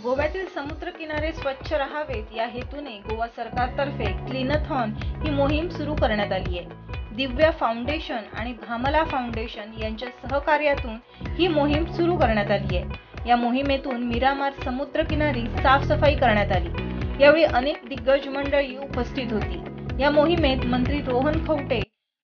गोव्यातील समुद्रकिनारे स्वच्छ राहावेत या हेतूने गोवा सरकारतर्फे क्लीनथॉन ही मोहीम सुरू करण्यात आली आहे। दिव्या फाउंडेशन आणि भामला फाउंडेशन यांच्या सहकार्यातून ही मोहीम सुरू करण्यात आली आहे। या मोहिमेतून मिरामार समुद्रकिनारी साफसफाई करण्यात आली। यावेळी अनेक दिग्गज मंडळी उपस्थित होती। या मोहिमेत मंत्री रोहन खवटे,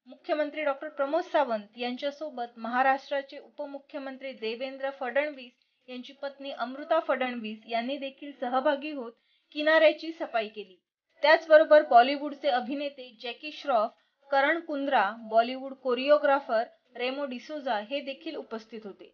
मुख्यमंत्री डॉक्टर प्रमोद सावंत यांच्यासोबत महाराष्ट्राचे उपमुख्यमंत्री देवेंद्र फडणवीस यांची पत्नी अमृता फडणवीस यांनी देखील सहभागी होत किनाऱ्याची सफाई केली। त्याचबरोबर बॉलिवूडचे अभिनेते जॅकी श्रॉफ, करण कुंद्रा, बॉलिवूड कोरियोग्राफर रेमो डिसोजा हे देखील उपस्थित होते।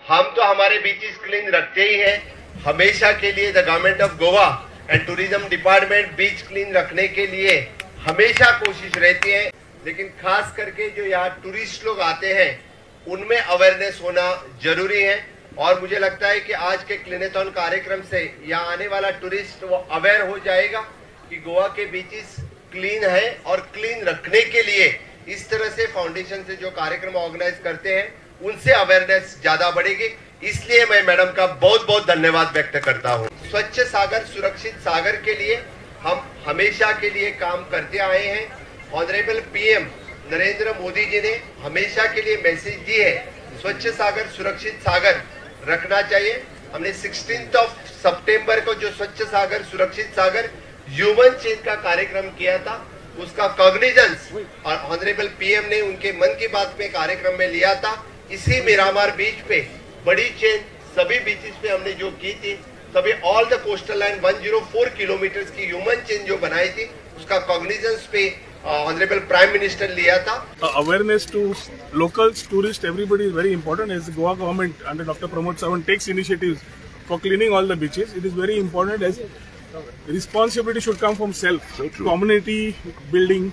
हम तो हमारे बीचेस क्लीन रखते ही हैं हमेशा के लिए। The government of Goa and tourism department beach clean रखने के लिए हमेशा कोशिश रहती है, लेकिन खास करके जो यहाँ टूरिस्ट लोग आते हैं उनमें अवेयरनेस होना जरूरी है। और मुझे लगता है कि आज के क्लीनेथॉन कार्यक्रम से यहाँ आने वाला टूरिस्ट वो अवेयर हो जाएगा कि गोवा के बीचेस क्लीन है और क्लीन रखने के लिए इस तरह से फाउंडेशन से जो कार्यक्रम ऑर्गेनाइज करते हैं उनसे अवेयरनेस ज्यादा बढ़ेगी। इसलिए मैं मैडम का बहुत बहुत धन्यवाद व्यक्त करता हूँ। स्वच्छ सागर सुरक्षित सागर के लिए हम हमेशा के लिए काम करते आए हैं। ऑनरेबल पीएम नरेंद्र मोदी जी ने हमेशा के लिए मैसेज दी है स्वच्छ सागर सुरक्षित सागर रखना चाहिए। हमने 16 सितंबर को जो स्वच्छ सागर सुरक्षित सागर ह्यूमन चेन का कार्यक्रम किया था उसका कॉग्निजेंस और ऑनरेबल पीएम ने उनके मन की बात में कार्यक्रम में लिया था। इसी मिरामार बीच पे बड़ी चेन सभी बीचेस पे हमने जो की थी, सभी all the coastal line 104 kilometre की ह्यूमन चेन जो बनाई थी उसका कॉग्निजेंस पे ऑनरेबल प्राइम मिनिस्टर लिया था। Awareness to locals, tourists, everybody is very important. As the Goa government under Dr. Pramod Sawant takes initiatives for cleaning all the beaches, it is very important as responsibility should come from self. So community building,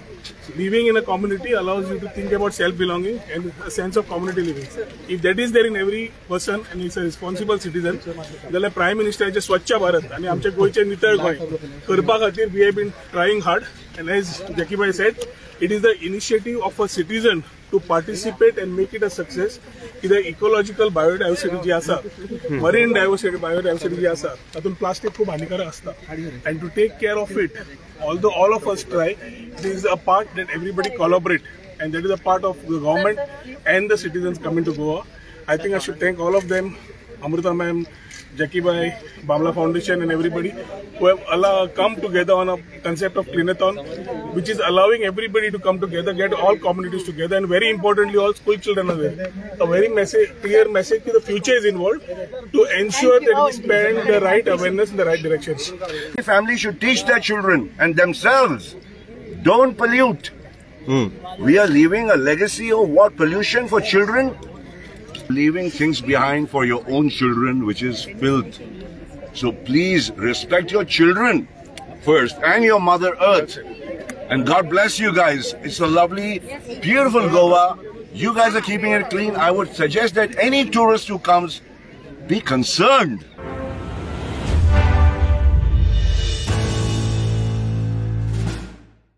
living in a community allows you to think about self-belonging and a sense of community living. If that is there in every person and is a responsible citizen, then the Prime Minister is Swachh Bharat and आमच्या गोयचे नितळ गोय करपा खातीर we have been trying hard, and as Jackie Bhai said, it is the initiative of a citizen to participate and make it a success. The ecological biodiversity जी आसा, marine biodiversity जी आसा, तातून plastic खूप हानिकारक असता, and to take care of it, although all of us try, it is a part that everybody collaborate, and that is a part of the government and the citizens coming to Goa. I think I should thank all of them, Amrita ma'am, Jackie Bhai, Bamla Foundation and everybody who have come together on a concept of Cleanathon, which is allowing everybody to come together, get all communities together, and very importantly all school children are there. A very clear message to the future is involved to ensure that we spend the right awareness in the right direction. Families should teach their children and themselves, don't pollute. We are leaving a legacy of what? Pollution for children? Leaving things behind for your own children, which is filth. So please respect your children first and your Mother Earth. And God bless you guys. It's a lovely, beautiful Goa. You guys are keeping it clean. I would suggest that any tourist who comes, be concerned.